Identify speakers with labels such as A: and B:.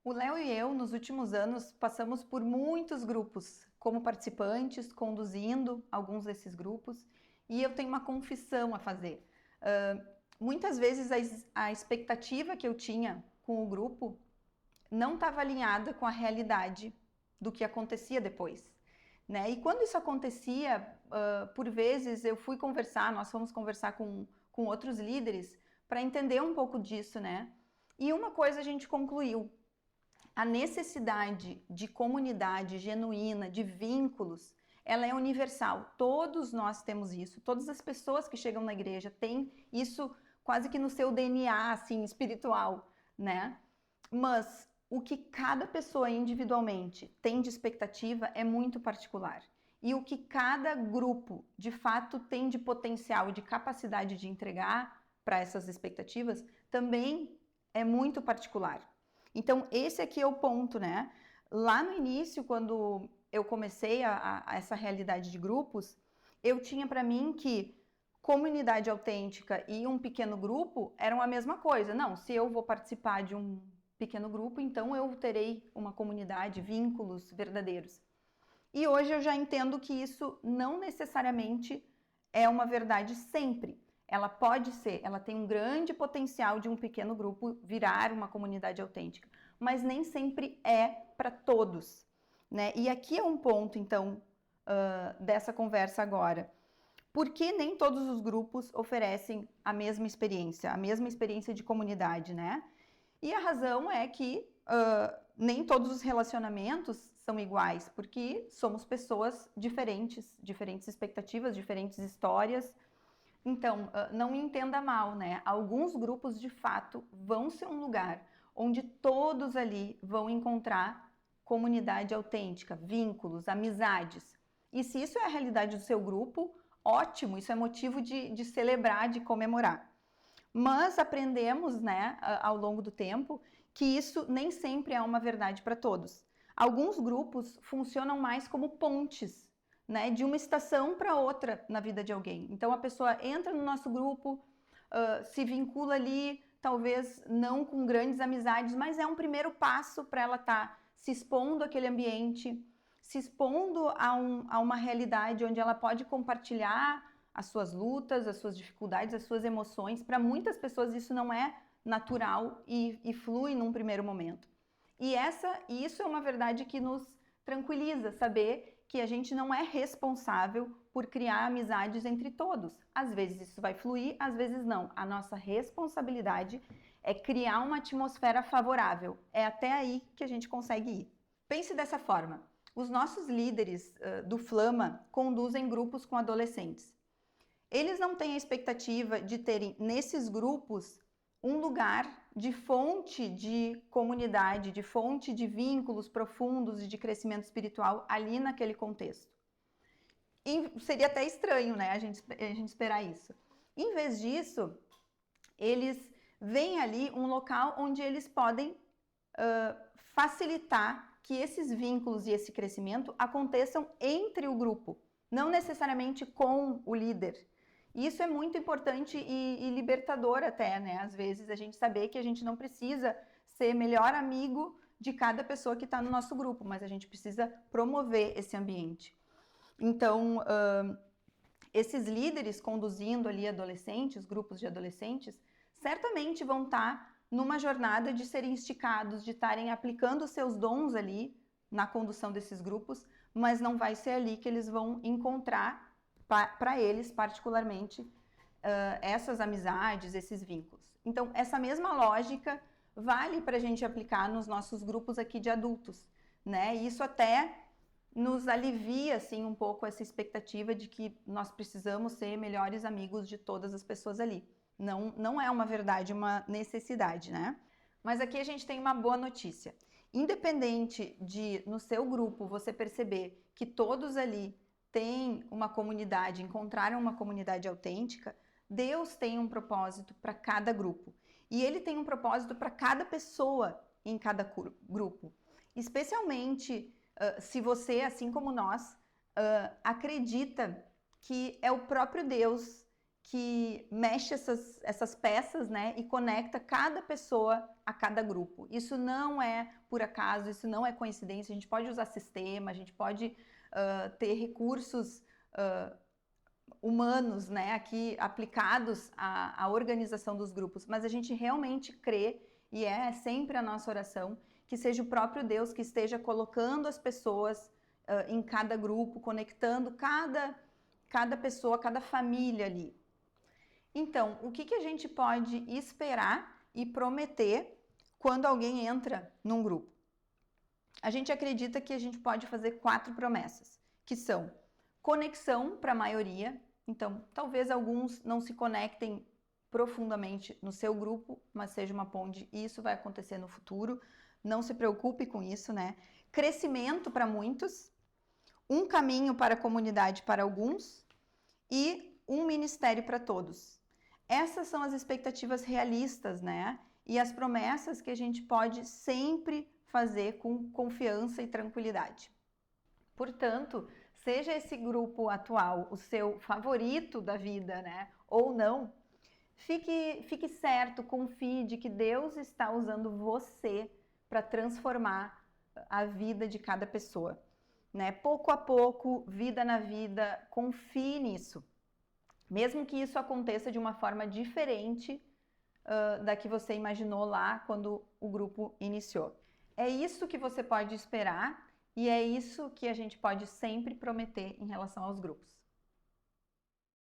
A: O Léo e eu, nos últimos anos, passamos por muitos grupos como participantes, conduzindo alguns desses grupos, e eu tenho uma confissão a fazer. Muitas vezes a expectativa que eu tinha com o grupo não estava alinhada com a realidade do que acontecia depois. Né? E quando isso acontecia, por vezes eu fui conversar, nós fomos conversar com outros líderes para entender um pouco disso, né? E uma coisa a gente concluiu: a necessidade de comunidade genuína, de vínculos, ela é universal. Todos nós temos isso. Todas as pessoas que chegam na igreja têm isso quase que no seu DNA, assim, espiritual, né? Mas o que cada pessoa individualmente tem de expectativa é muito particular. E o que cada grupo, de fato, tem de potencial e de capacidade de entregar para essas expectativas também é muito particular. Então, esse aqui é o ponto, né? Lá no início, quando eu comecei a essa realidade de grupos, eu tinha para mim que comunidade autêntica e um pequeno grupo eram a mesma coisa. Não, se eu vou participar de um pequeno grupo, então eu terei uma comunidade, vínculos verdadeiros. E hoje eu já entendo que isso não necessariamente é uma verdade sempre. Ela pode ser, ela tem um grande potencial de um pequeno grupo virar uma comunidade autêntica, mas nem sempre é para todos, né? E aqui é um ponto, então, dessa conversa agora. Por que nem todos os grupos oferecem a mesma experiência de comunidade, né? E a razão é que nem todos os relacionamentos são iguais, porque somos pessoas diferentes, diferentes expectativas, diferentes histórias. Então, não me entenda mal, né? Alguns grupos, de fato, vão ser um lugar onde todos ali vão encontrar comunidade autêntica, vínculos, amizades. E se isso é a realidade do seu grupo, ótimo, isso é motivo de celebrar, de comemorar. Mas aprendemos, né, ao longo do tempo, que isso nem sempre é uma verdade para todos. Alguns grupos funcionam mais como pontes, né, de uma estação para outra na vida de alguém. Então a pessoa entra no nosso grupo, se vincula ali, talvez não com grandes amizades, mas é um primeiro passo para ela estar se expondo àquele ambiente, se expondo a uma realidade onde ela pode compartilhar as suas lutas, as suas dificuldades, as suas emoções. Para muitas pessoas isso não é natural e flui num primeiro momento. E isso é uma verdade que nos tranquiliza, saber que a gente não é responsável por criar amizades entre todos. Às vezes isso vai fluir, às vezes não. A nossa responsabilidade é criar uma atmosfera favorável. É até aí que a gente consegue ir. Pense dessa forma: os nossos líderes do Flama conduzem grupos com adolescentes. Eles não têm a expectativa de terem nesses grupos um lugar de fonte de comunidade, de fonte de vínculos profundos e de crescimento espiritual ali naquele contexto. E seria até estranho, né, a gente esperar isso. Em vez disso, eles veem ali um local onde eles podem facilitar que esses vínculos e esse crescimento aconteçam entre o grupo, não necessariamente com o líder. Isso é muito importante e libertador até, né? Às vezes a gente saber que a gente não precisa ser melhor amigo de cada pessoa que está no nosso grupo, mas a gente precisa promover esse ambiente. Então, esses líderes conduzindo ali adolescentes, grupos de adolescentes, certamente vão estar numa jornada de serem esticados, de estarem aplicando seus dons ali na condução desses grupos, mas não vai ser ali que eles vão encontrar para eles, particularmente, essas amizades, esses vínculos. Então, essa mesma lógica vale para a gente aplicar nos nossos grupos aqui de adultos, né? E isso até nos alivia, assim, um pouco essa expectativa de que nós precisamos ser melhores amigos de todas as pessoas ali. Não é uma verdade, uma necessidade, né? Mas aqui a gente tem uma boa notícia. Independente de, no seu grupo, você perceber que todos ali têm uma comunidade, encontraram uma comunidade autêntica, Deus tem um propósito para cada grupo. E Ele tem um propósito para cada pessoa em cada grupo. Especialmente se você, assim como nós, acredita que é o próprio Deus que mexe essas peças, né, e conecta cada pessoa a cada grupo. Isso não é por acaso, isso não é coincidência. A gente pode usar sistema, a gente pode ter recursos humanos, né, aqui aplicados à organização dos grupos, mas a gente realmente crê, e é sempre a nossa oração, que seja o próprio Deus que esteja colocando as pessoas em cada grupo, conectando cada pessoa, cada família ali. Então, o que a gente pode esperar e prometer quando alguém entra num grupo? A gente acredita que a gente pode fazer 4 promessas, que são conexão para a maioria. Então, talvez alguns não se conectem profundamente no seu grupo, mas seja uma ponte, e isso vai acontecer no futuro. Não se preocupe com isso, né? Crescimento para muitos, um caminho para a comunidade para alguns e um ministério para todos. Essas são as expectativas realistas, né? E as promessas que a gente pode sempre fazer com confiança e tranquilidade. Portanto, seja esse grupo atual o seu favorito da vida, né? Ou não, fique certo, confie de que Deus está usando você para transformar a vida de cada pessoa, né? Pouco a pouco, vida na vida, confie nisso. Mesmo que isso aconteça de uma forma diferente da que você imaginou lá quando o grupo iniciou. É isso que você pode esperar e é isso que a gente pode sempre prometer em relação aos grupos.